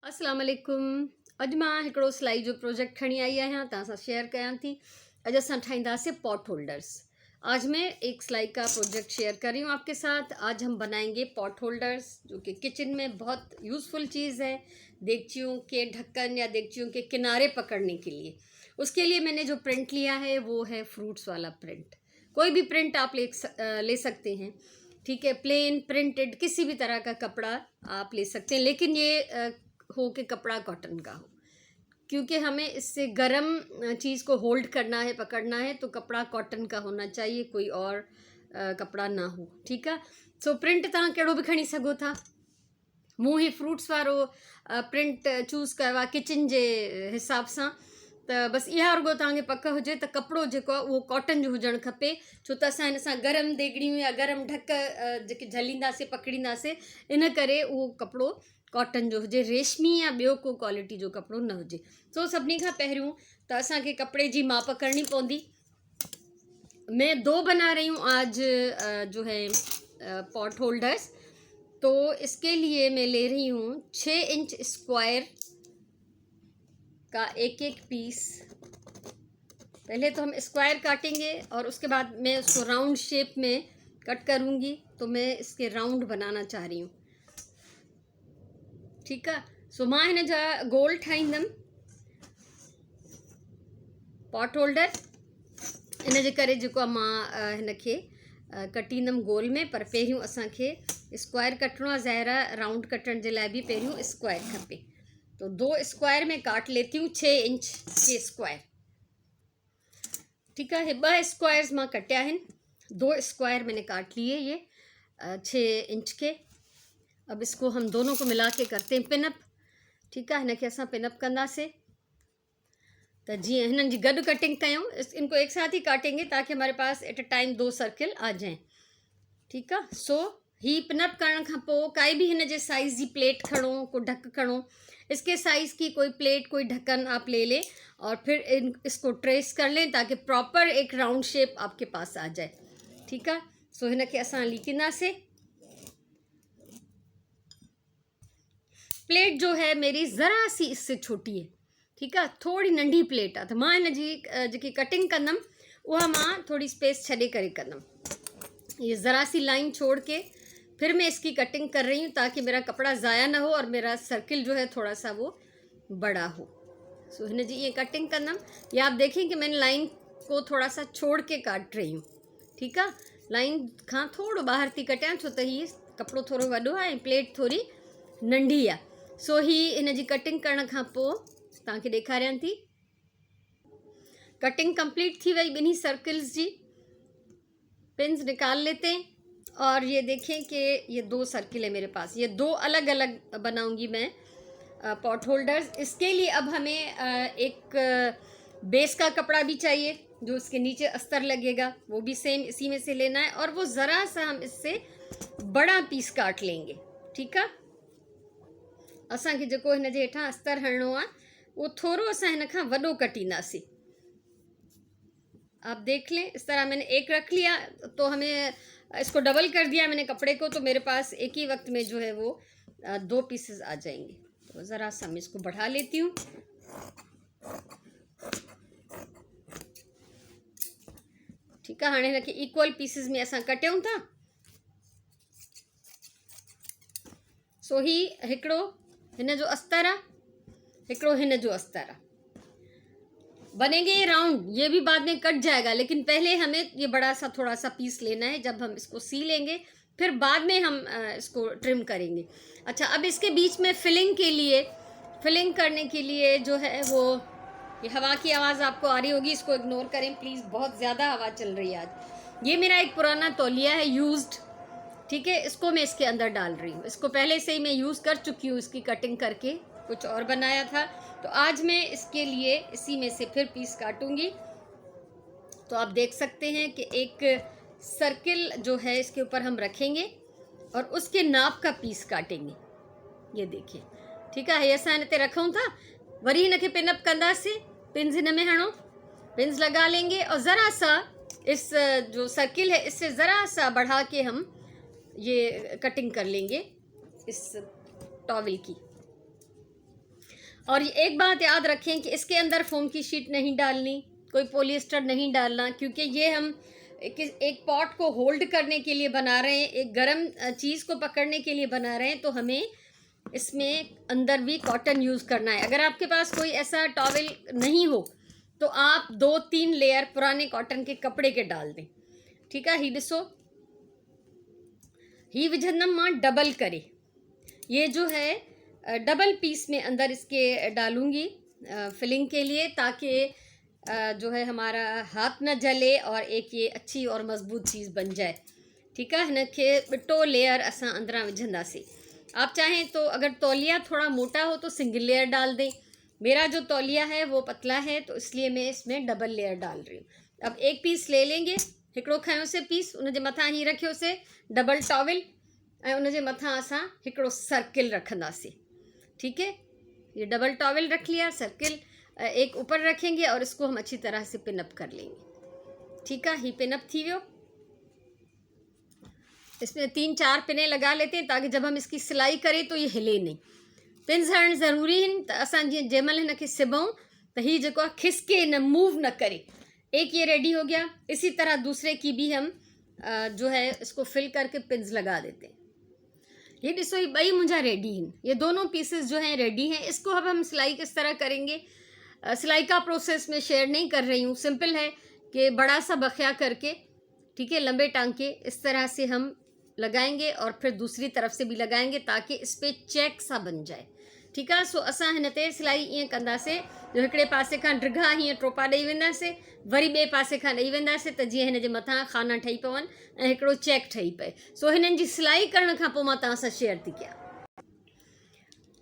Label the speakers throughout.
Speaker 1: अस्सलाम वालेकुम। अॼु मां हिकिड़ो सिलाई जो प्रोजेक्ट खणी आई आहियां, तव्हां सां शेयर कयां थी। अॼु असां ठाहींदासीं पॉट होल्डर्स। आज मैं एक सिलाई का प्रोजेक्ट शेयर कर रही हूँ आपके साथ। आज हम बनाएंगे पॉट होल्डर्स, जो कि किचन में बहुत यूज़फुल चीज़ है, देगचियों के ढक्कन या देगचियों के किनारे पकड़ने के लिए। उसके लिए मैंने जो प्रिंट लिया है वो है फ्रूट्स वाला प्रिंट। कोई भी प्रिंट आप ले सकते हैं, ठीक है। प्लेन प्रिंटेड किसी भी तरह का कपड़ा आप ले सकते हैं, लेकिन ये हो के कपड़ा कॉटन का हो, क्योंकि हमें इससे गर्म चीज़ को होल्ड करना है, पकड़ना है, तो कपड़ा कॉटन का होना चाहिए, कोई और कपड़ा ना हो, ठीक है। सो प्रिंट तव्हां कहिड़ो बि खणी सघो था। मूं ही फ्रूट्स वारो प्रिंट चूज़ कयो आहे किचन जे हिसाब सां। त बसि इहा रुगो तव्हांखे पक हुजे त कपिड़ो जेको आहे उहो कॉटन जो हुजणु खपे, छो त असां हिन सां गरम देगड़ियूं या गरम ढक जेके झलींदासीं पकड़ींदासीं, इन करे उहो कपिड़ो कॉटन जो हुजे, रेशमी या ॿियो को क्वालिटी जो कपिड़ो न हुजे। सो सभिनी खां पहिरियों त असांखे कपिड़े जी माप करणी पवंदी। मैं 2 बना रही हूँ आज जो है पॉट होल्डर्स। तो इसके लिए मैं ले रही हूँ 6 इंच स्क्वायर का एक एक पीस। पहले तो हम स्क्वायर काटेंगे और उसके बाद मैं उसको राउंड शेप में कट करूँगी। तो मैं इसके राउंड बनाना चाह रही हूँ, ठीक है। सो मां हिन जा गोल ठाहींदमि पॉट होल्डर। इन जे करे जेको आहे मां हिन खे कटींदमि गोल में, पर पहिरियों असांखे स्क्वायर कटणो आहे। ज़ाहिर आहे राउंड कटण जे लाइ बि पहिरियों स्क्वायर खपे। तो 2 स्क्वायर में काट लेती हूँ 6 इंच के स्क्वायर, ठीक है। 2 स्क्वायर्स मां कटिया हैं, 2 स्क्वायर मैंने काट लिए ये 6 इंच के। अब इसको हम दोनों को मिला के करते हैं पिनअप, ठीक है। हिन खे असां पिनअप कंदासीं तो जीअं हिननि जी गॾु कटिंग कयूं, इनको एक साथ ही काटेंगे ताकि हमारे पास एट अ टाइम 2 सर्किल आ जाएं, ठीक है। सो ही पिनअप करण खां पोइ काई भी हिन जे साइज़ जी प्लेट खणो, को ढक खणो। इसके साइज़ की कोई प्लेट, कोई ढक्कन आप ले लें और फिर इसको ट्रेस कर लें ताकि प्रॉपर एक राउंड शेप आपके पास आ जाए, ठीक है। सो हिन खे असां लीकींदासीं। प्लेट जो है मेरी ज़रा सी इससे छोटी है, ठीक है, थोड़ी नंढी प्लेट आहे। त मां हिन जी जेकी कटिंग कंदमि उहा मां थोड़ी स्पेस छॾे करे कंदमि। ये ज़रा सी लाइन छोड़ के फिर मैं इसकी कटिंग कर रही हूँ ताकि मेरा कपड़ा ज़ाया ना हो और मेरा सर्किल जो है थोड़ा सा वो बड़ा हो। सो हिन जी ये कटिंग कंदमि। या आप देखें कि मैंने लाइन को थोड़ा सा छोड़ के काट रही हूँ, ठीक है। लाइन खां थोड़ो ॿाहिरि थी कटियां, छो त हीअ कपिड़ो थोरो वॾो आहे ऐं प्लेट थोरी नंढी आहे। सो ही इन जी कटिंग करण खां पोइ तव्हांखे ॾेखारियां थी। कटिंग कंप्लीट थी वई ॿिन्ही सर्किल्स जी। पिन्स निकाल लेते हैं और ये देखें कि ये 2 सर्किल है मेरे पास। ये 2 अलग अलग बनाऊंगी मैं पॉट होल्डर्स। इसके लिए अब हमें एक बेस का कपड़ा भी चाहिए, जो इसके नीचे अस्तर लगेगा, वो भी सेम इसी में से लेना है। और वो ज़रा सा हम इससे बड़ा पीस काट लेंगे, ठीक है। असांखे जेको हिन जे हेठां अस्तर हणणो आहे वो थोड़ो असां हिन खां वॾो कटींदासीं। आप देख लें, इस तरह मैंने एक रख लिया, तो हमें इसको डबल कर दिया मैंने कपड़े को, तो मेरे पास एक ही वक्त में जो है वो 2 पीसेस आ जाएंगे। तो ज़रा सा मैं इसको बढ़ा लेती हूँ, ठीक है। हाणे हिनखे इक्वल पीसेस में असां कटियूं था। सो ही हिकिड़ो हिन जो अस्तर आहे, हिकिड़ो हिन जो अस्तर आहे। बनेंगे ये राउंड, ये भी बाद में कट जाएगा, लेकिन पहले हमें ये बड़ा सा थोड़ा सा पीस लेना है। जब हम इसको सी लेंगे फिर बाद में हम इसको ट्रिम करेंगे। अच्छा, अब इसके बीच में फिलिंग करने के लिए जो है वो, ये हवा की आवाज़ आपको आ रही होगी, इसको इग्नोर करें प्लीज़, बहुत ज़्यादा हवा चल रही है आज। ये मेरा एक पुराना तौलिया है यूज्ड, ठीक है, इसको मैं इसके अंदर डाल रही हूँ। इसको पहले से ही मैं यूज़ कर चुकी हूँ, इसकी कटिंग करके कुछ और बनाया था। तो आज मैं इसके लिए इसी में से फिर पीस काटूंगी। तो आप देख सकते हैं कि एक सर्किल जो है इसके ऊपर हम रखेंगे और उसके नाप का पीस काटेंगे। ये देखिए, ठीक है। ये असां हिन ते रखूं था, वरी हिन खे पिनअप कंदासीं। पिन्स हिन में हणो, पिन्स लगा लेंगे और ज़रा सा इस जो सर्किल है इससे ज़रा सा बढ़ा के हम ये कटिंग कर लेंगे इस टॉवल की। और ये एक बात याद रखें कि इसके अंदर फोम की शीट नहीं डालनी, कोई पॉलिएस्टर नहीं डालना, क्योंकि ये हम एक पॉट को होल्ड करने के लिए बना रहे हैं, एक गर्म चीज़ को पकड़ने के लिए बना रहे हैं, तो हमें इसमें अंदर भी कॉटन यूज़ करना है। अगर आपके पास कोई ऐसा टॉवल नहीं हो तो आप 2-3 लेयर पुराने कॉटन के कपड़े के डाल दें। ठीक है, ही ॾिसो ही विझंदम मां डबल करे, ये जो है डबल पीस में अंदर इसके डालूंगी फिलिंग के लिए, ताकि जो है हमारा हाथ न जले और एक ये अच्छी और मज़बूत चीज़ बन जाए। ठीक है, हिनखे ॿिटो लेयर असां अंदरां विझंदासीं। आप चाहें तो अगर तौलिया थोड़ा मोटा हो तो सिंगल लेयर डाल दें। मेरा जो तौलिया है वो पतला है तो इसलिए मैं इसमें डबल लेयर डाल रही हूँ। अब एक पीस ले लेंगे, हिकिड़ो खयों से पीस, उन जे मथां ही रखियो से डबल टॉवल, ऐं उन जे मथां असां हिकिड़ो सर्किल रखंदासीं। ठीक है, ये डबल टॉवल रख लिया, सर्किल एक ऊपर रखेंगे और इसको हम अच्छी तरह से पिनअप कर लेंगे। ठीक है, ही पिनअप थी वियो। इसमें 3-4 पिने लगा लेते हैं ताकि जब हम इसकी सिलाई करें तो ये हिले नहीं। पिन्स हणणु ज़रूरी आहिनि त असां जीअं जंहिंमहिल हिनखे सिबऊं त हीअ जेको आहे खिसके न, मूव न करे। एक ये रेडी हो गया, इसी तरह दूसरे की भी हम जो है इसको फिल करके पिन्स लगा देते हैं। ये ॾिसो ये ॿई मुंहिंजा रेडी हैं, ये दोनों पीसेस जो हैं रेडी हैं। इसको अब हम सिलाई किस तरह करेंगे, सिलाई का प्रोसेस मैं शेयर नहीं कर रही हूँ, सिंपल है कि बड़ा सा बखिया करके, ठीक है, लंबे टांके इस तरह से हम लगाएंगे और फिर दूसरी तरफ से भी लगाएंगे ताकि इस पर चेक सा बन जाए। ठीक है, सो असां हिन ते सिलाई ईअं कंदासीं, जो हिकिड़े पासे खां ड्रिघा हीअं टोपा ॾेई वेंदासीं, वरी ॿिए पासे खां ॾेई वेंदासीं त जीअं हिन जे मथां खाना ठही पवनि ऐं हिकिड़ो चेक ठही पए। सो हिननि जी सिलाई करण खां पोइ मां तव्हां सां शेयर थी कयां।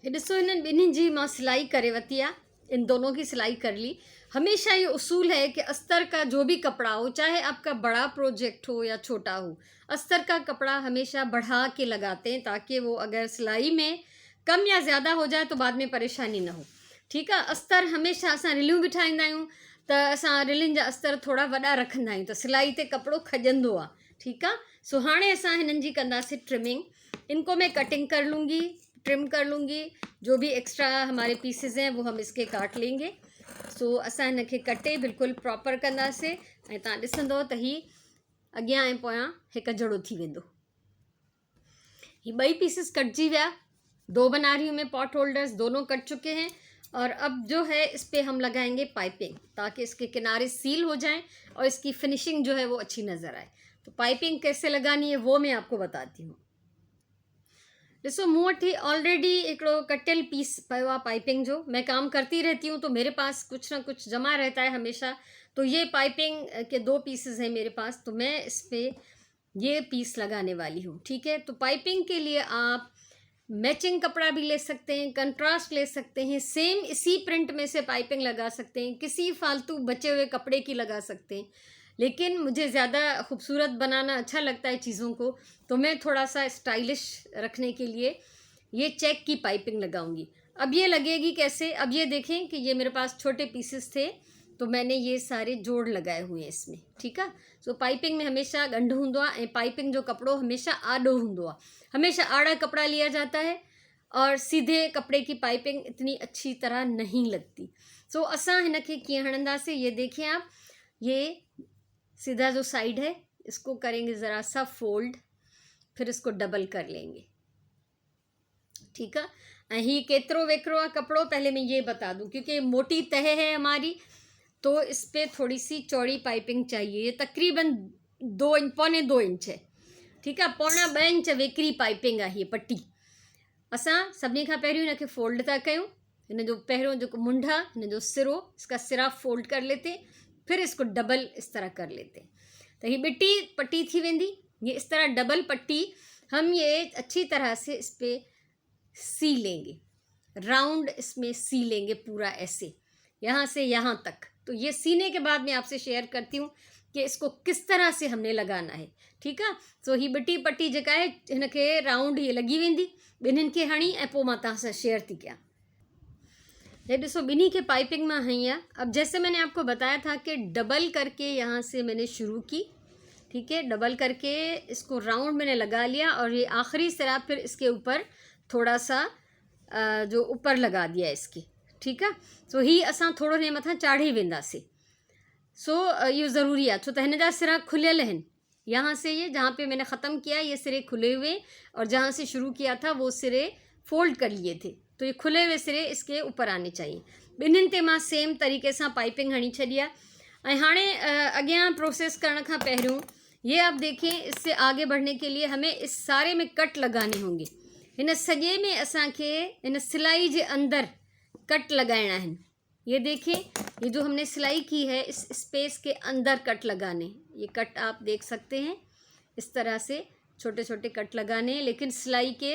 Speaker 1: हे ॾिसो, हिननि ॿिन्हिनि जी मां सिलाई करे वरिती आहे, इन दोनों की सिलाई कर ली। हमेशा ये उसूल है कि अस्तर का जो भी कपड़ा हो, चाहे आपका बड़ा प्रोजेक्ट हो या छोटा हो, अस्तर का कपड़ा हमेशा बढ़ा के लगाते हैं ताकि वो अगर सिलाई में कम या ज़्यादा हो जाए तो बाद में परेशानी न हो। ठीक है, अस्तर हमेशा असां रिलियूं बि ठाहींदा आहियूं त असां रिलियुनि जा अस्तर थोड़ा वॾा रखंदा आहियूं त सिलाई ते कपिड़ो खजंदो आहे। ठीक है, सो हाणे असां हिननि जी कंदासीं ट्रिमिंग। इनको मैं कटिंग कर लूँगी, ट्रिम कर लूँगी, जो भी एक्स्ट्रा हमारे पीसेस हैं वो हम इसके काट लेंगे। सो असां हिनखे कटे बिल्कुलु प्रॉपर कंदासीं ऐं तव्हां ॾिसंदो त ही अॻियां ऐं पोयां हिकु जहिड़ो थी वेंदो। ही ॿई पीसेस कटजी विया, 2 बना रही हूँ मैं पॉट होल्डर्स, दोनों कट चुके हैं। और अब जो है इस पे हम लगाएंगे पाइपिंग ताकि इसके किनारे सील हो जाएं और इसकी फिनिशिंग जो है वो अच्छी नज़र आए। तो पाइपिंग कैसे लगानी है वो मैं आपको बताती हूँ। ॾिसो, मूं वटि ऑलरेडी हिकिड़ो कटियल पीस पियो आहे पाइपिंग जो। मैं काम करती रहती हूँ तो मेरे पास कुछ ना कुछ जमा रहता है हमेशा। तो ये पाइपिंग के 2 पीसेस हैं मेरे पास, तो मैं इस पर ये पीस लगाने वाली हूँ। ठीक है, तो पाइपिंग के लिए आप मैचिंग कपड़ा भी ले सकते हैं, कंट्रास्ट ले सकते हैं, सेम इसी प्रिंट में से पाइपिंग लगा सकते हैं, किसी फालतू बचे हुए कपड़े की लगा सकते हैं। लेकिन मुझे ज़्यादा खूबसूरत बनाना अच्छा लगता है चीज़ों को, तो मैं थोड़ा सा स्टाइलिश रखने के लिए ये चेक की पाइपिंग लगाऊंगी। अब ये लगेगी कैसे, अब ये देखें कि ये मेरे पास छोटे पीसेस थे तो मैंने ये सारे जोड़ लगाए हुए हैं इसमें। ठीक है, सो पाइपिंग में हमेशा गंढ होंदो आहे ऐं पाइपिंग जो कपड़ो हमेशा आड़ो होंदो आहे। हमेशा आड़ा कपड़ा लिया जाता है और सीधे कपड़े की पाइपिंग इतनी अच्छी तरह नहीं लगती। सो असां हिनखे कीअं हणंदासीं, ये देखिए आप, ये सीधा जो साइड है इसको करेंगे ज़रा सा फोल्ड, फिर इसको डबल कर लेंगे। ठीक है, ही केतिरो वेकरो आहे कपड़ो पहले मैं ये बता दूं, क्योंकि मोटी तह है हमारी तो इस पर थोड़ी सी चौड़ी पाइपिंग चाहिए। ये तकरीबन 2 इंच, पौने 2 इंच है। ठीक है, पौना 2 इंच वेकरी पाइपिंग आहे ये पट्टी। असां सभिनी खां पहिरियों इनखे फोल्ड था कयूं, हिन जो पहिरियों जो मुंड आहे, हिन जो सिरो, इसका सिरा फोल्ड कर लेते, फिर इसको डबल इस तरह कर लेते। तो ये बिट्टी पट्टी थी वेंदी। ये इस तरह डबल पट्टी हम ये अच्छी तरह से इस पर सी लेंगे, राउंड इसमें सी लेंगे पूरा ऐसे, यहाँ से यहाँ तक। तो ये सीने के बाद मैं आपसे शेयर करती हूँ कि इसको किस तरह से हमने लगाना है। ठीक है, सो ही बिट्टी पट्टी जेका है हिनखे राउंड ये लगी वेंदी, ॿिन्हिनि खे हणी ऐं पोइ मां तव्हां सां शेयर थी कयां। ये ॾिसो, ॿिन्ही के पाइपिंग में हई है। अब जैसे मैंने आपको बताया था कि डबल करके यहाँ से मैंने शुरू की। ठीक है, डबल करके इसको राउंड मैंने लगा लिया और ये आखिरी सिरा फिर इसके ऊपर थोड़ा सा जो ऊपर लगा दिया इसके। ठीकु आहे। सो हीअ असां थोरो हिन मथां चाढ़े वेंदासीं। सो इहो ज़रूरी आहे, छो त हिन जा सिरा खुलियल आहिनि। यहाँ से ये जहाँ पे मैंने ख़त्म किया ये सिरे खुले हुए, और जहाँ से शुरू किया था वो सिरे फोल्ड कर लिए थे, तो ये खुले हुए सिरे इसके ऊपर आने चाहिए। ॿिन्हिनि ते मां सेम तरीक़े सां पाइपिंग हणी छॾी आहे। ऐं हाणे अॻियां प्रोसेस करण खां पहिरियों ये आप देखें, इससे आगे बढ़ने के लिए हमें इस सारे में कट लगाने होंगे। इन सॼे में असांखे इन सिलाई जे अंदर कट लगाइणा आहिनि। ये देखिए, ये जो हमने सिलाई की है इस स्पेस के अंदर कट लगाने। ये कट आप देख सकते हैं, इस तरह से छोटे छोटे कट लगाने, लेकिन सिलाई के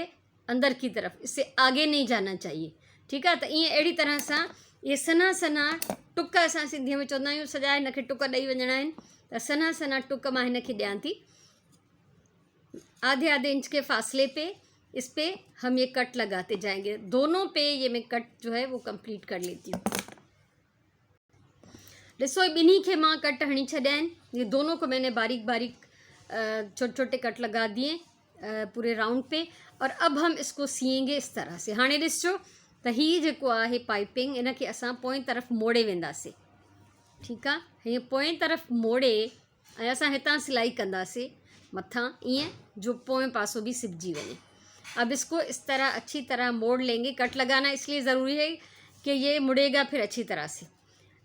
Speaker 1: अंदर की तरफ, इससे आगे नहीं जाना चाहिए। ठीकु आहे। त ईअं अहिड़ी तरह सां ये सन्हा सन्हा टुक, असां सिंधीअ में चवंदा आहियूं सॼा हिनखे टुक ॾेई वञणा आहिनि। त सन्हा सन्हा टुक मां हिनखे ॾियां थी। आधे आधे इंच के फासले पे इस पे हम ये कट लगाते जाएंगे। दोनों पे ये मैं कट जो है वो कंप्लीट कर लेती हूँ। ॾिसो, ॿिन्ही खे मां कट हणी छॾिया आहिनि। ये दोनों को मैंने बारीक बारीक छोटे छोटे कट लगा दिए पूरे राउंड पे। और अब हम इसको सिएंगे इस तरह से। हाणे ॾिसो त हीअ जेको आहे पाइपिंग, इनखे असां पोएं तरफ़ मोड़े वेंदासीं। ठीकु आहे। हीअं पोएं तरफ़ मोड़े ऐं असां हितां सिलाई कंदासीं मथां, ईअं जो पोएं पासो भी सिबजी वञे। अब इसको इस तरह अच्छी तरह मोड़ लेंगे। कट लगाना इसलिए ज़रूरी है कि ये मुड़ेगा फिर अच्छी तरह से।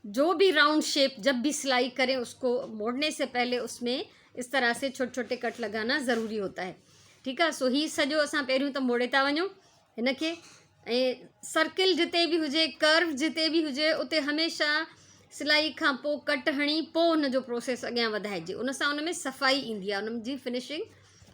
Speaker 1: जो भी राउंड शेप जब भी सिलाई करें उसको मोड़ने से पहले उसमें इस तरह से छोटे छोटे कट लगाना ज़रूरी होता है। ठीकु आहे। सो ही सॼो असां पहिरियों त मोड़े था वञूं हिनखे। ऐं सर्किल जिते भी हुजे, कर्व जिते भी हुजे, उते हमेशह सिलाई खां पोइ कट हणी पोइ हुन जो प्रोसेस अॻियां वधाइजे। उन सां उन में सफ़ाई ईंदी आहे, उन जी फिनिशिंग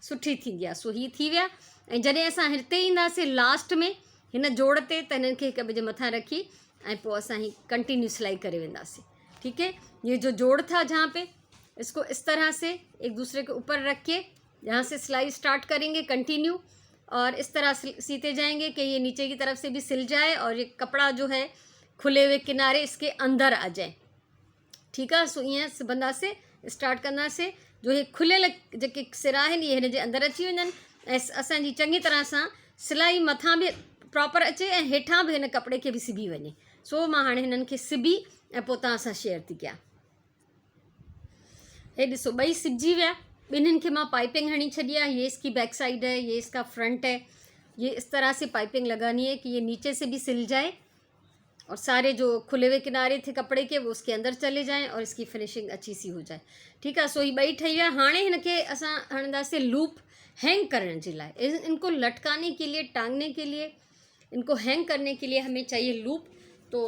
Speaker 1: सुठी थींदी आहे। सो ही थी विया। ऐं जॾहिं असां हिते ईंदासीं लास्ट में हिन जोड़ ते, त हिननि खे हिक ॿिए जे मथां रखी ऐं पोइ असां ही कंटिन्यू सिलाई करे वेंदासीं। ठीक है। ये जो जोड़ था जहाँ पे, इसको इस तरह से एक दूसरे के ऊपर रख के यहाँ से सिलाई स्टार्ट करेंगे कंटिन्यू, और इस तरह सीते जाएंगे कि ये नीचे की तरफ से भी सिल जाए और ये कपड़ा जो है खुले हुए किनारे इसके अंदर आ जाए। ठीक है। सो ईअं सिबंदासीं, स्टार्ट कंदासीं। जो ये खुलियल जेके सिरा आहिनि ये हिन जे अंदरि अची वञनि ऐं असांजी चङी तरह सां सिलाई मथां बि प्रॉपर अचे ऐं हेठां बि हिन कपिड़े खे बि सिबी वञे। सो मां हाणे हिननि खे सिबी ऐं पोइ तव्हां सां शेयर थी कयां। हे ॾिसो, ॿई सिबजी विया। ॿिन्हिनि खे मां पाइपिंग हणी छॾी आहे। ये इसकी बैक साइड है, ये इसका फ्रंट है। ये इस तरह से पाइपिंग लगानी है कि ये नीचे से भी सिल जाए और सारे जो खुले हुए किनारे थे कपड़े के वो उसके अंदर चले जाएं और इसकी फिनिशिंग अच्छी सी हो जाए। ठीक है। सो ही ॿई ठही विया। हाणे हिनखे असां हणंदासीं लूप हैंग करण जे लाइ। इनको लटकाने के लिए, टांगने के लिए, इनको हैंग करने के लिए हमें चाहिए लूप। तो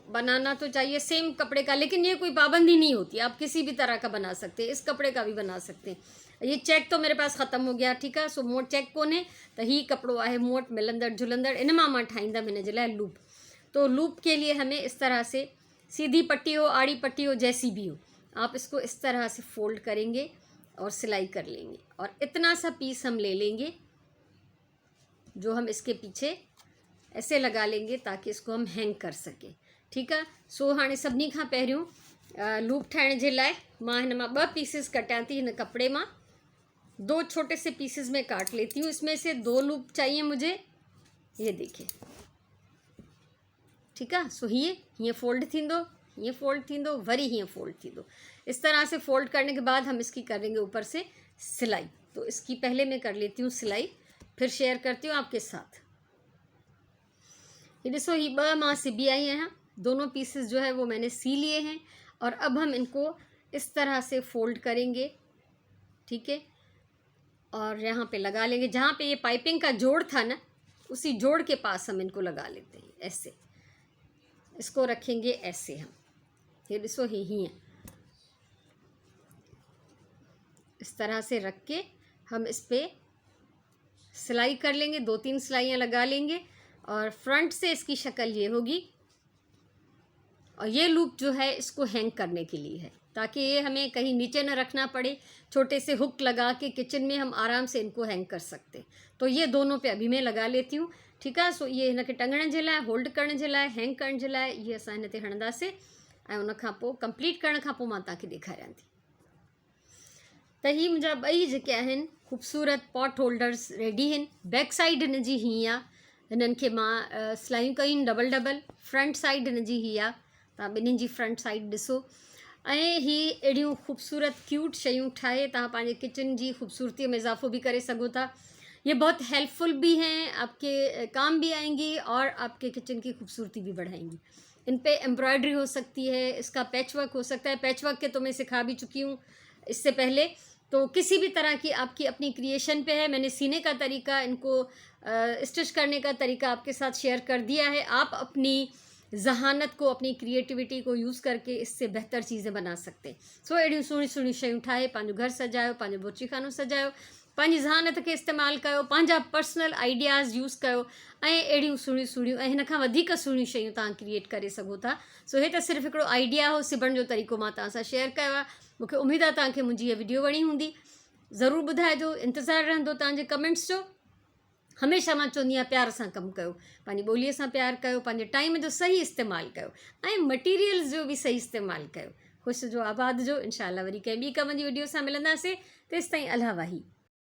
Speaker 1: बनाना तो चाहिए सेम कपड़े का, लेकिन ये कोई पाबंदी नहीं होती, आप किसी भी तरह का बना सकते हैं। इस कपड़े का भी बना सकते हैं। ये चेक तो मेरे पास ख़त्म हो गया। ठीक है। सो मोट चेक कोन्हे त ही कपिड़ो आहे मोट मिलंदड़ जुलंदड़, इन मां ठाहींदमि हिन जे लाइ लूप। तो लूप के लिए हमें इस तरह से सीधी पट्टी हो, आड़ी पट्टी हो, जैसी भी हो, आप इसको इस तरह से फोल्ड करेंगे और सिलाई कर लेंगे। और इतना सा पीस हम ले लेंगे जो हम इसके पीछे ऐसे लगा लेंगे ताकि इसको हम हैंग कर सकें। ठीक है। सो हाणे सभिनी खां पहिरियों लूप ठाहिण जे लाइ मां हिन मां 2 पीसेस कटियां थी। हिन कपड़े मां 2 छोटे से पीसेस में काट लेती हूँ। इसमें से 2 लूप चाहिए मुझे, ये देखिए। ठीक है। सो हीअं फोल्ड थींदो, हीअं फोल्ड थींदो, वरी हीअं फोल्ड थींदो। इस तरह से फोल्ड करने के बाद हम इसकी करेंगे ऊपर से सिलाई। तो इसकी पहले मैं कर लेती हूँ सिलाई, फिर शेयर करती हूँ आपके साथ। ये ॾिसो, ही 2 मां सिबी आई हैं। दोनों पीसेस जो है वो मैंने सी लिए हैं और अब हम इनको इस तरह से फोल्ड करेंगे। ठीक है। और यहाँ पे लगा लेंगे जहाँ पे ये पाइपिंग का जोड़ था ना, उसी जोड़ के पास हम इनको लगा लेते हैं। ऐसे इसको रखेंगे, ऐसे हम ये ॾिसो ही है, इस तरह से रख के हम इस पे सिलाई कर लेंगे। 2-3 सिलाइयाँ लगा लेंगे और फ्रंट से इसकी शक्ल ये होगी। और ये लूप जो है इसको हैंग करने के लिए है, ताकि ये हमें कहीं नीचे न रखना पड़े। छोटे से हुक लगा के किचन में हम आराम से इनको हैंग कर सकते। तो ये दोनों पे अभी मैं लगा लेती हूँ। ठीक है। सो ये हिनखे टंगण जे लाइ, होल्ड करण जे लाइ, हैंग करण जे लाइ ये असां हिन ते हणंदासीं ऐं उन खां पोइ कंप्लीट करण खां पोइ मां तव्हांखे ॾेखारियां थी। त ही मुंहिंजा 2 जेके आहिनि ख़ूबसूरत पॉट होल्डर्स रेडी आहिनि। बैक साइड हिन जी हीअं आहे हिननि खे मां सिलायूं कयूं डबल फ्रंट साइड हिन जी हीअ आहे, तव्हां ॿिन्हिनि जी फ्रंट साइड ॾिसो। ऐं ही अहिड़ियूं ख़ूबसूरत क्यूट शयूं ठाहे तव्हां पंहिंजे किचन जी ख़ूबसूरतीअ में इजाफ़ो भी करे सघो था। ये बहुत हेल्पफुल भी हैं, आपके काम भी आएंगी और आपके किचन की खूबसूरती भी बढ़ाएंगी। इन पे एम्ब्रॉयडरी हो सकती है, इसका पैच वर्क हो सकता है। पैच वर्क के तो मैं सिखा भी चुकी हूँ इससे पहले। तो किसी भी तरह की आपकी अपनी क्रिएशन पे है। मैंने सीने का तरीका, इनको स्टिच करने का तरीका आपके साथ शेयर कर दिया है। आप अपनी जहानत को, अपनी क्रिएटिविटी को यूज़ करके इससे बेहतर चीज़ें बना सकते हैं। सो अहिड़ियूं सुहिणियूं सुहिणियूं शयूं ठाहे पंहिंजो घर सजायो, पंहिंजो बोची खानो सजायो, पंहिंजी ज़हानत खे इस्तेमालु कयो, पंहिंजा पर्सनल आइडियाज़ यूज़ कयो ऐं अहिड़ियूं सुहिणियूं सुहिणियूं ऐं हिन खां वधीक सुहिणियूं शयूं तव्हां क्रिएट करे सघो था। सो हे त सिर्फ़ु हिकिड़ो आइडिया हो, सिबण जो तरीक़ो मां तव्हां सां शेयर कयो आहे। मूंखे उमेदु आहे तव्हांखे मुंहिंजी हीअ वीडियो वणी हूंदी। ज़रूरु ॿुधाइजो, इंतज़ारु रहंदो तव्हांजे कमेंट्स जो। हमेशह मां चवंदी आहियां प्यार सां कमु कयो, पंहिंजी ॿोलीअ सां प्यारु कयो, पंहिंजे टाइम जो सही इस्तेमालु कयो ऐं मटीरियल्स जो बि सही इस्तेमालु कयो। ख़ुशि जो, आबाद जो। इंशाअल्लाह वरी कंहिं ॿी कम जी वीडियो सां मिलंदासीं। तेसिताईं अल्लाह वाही।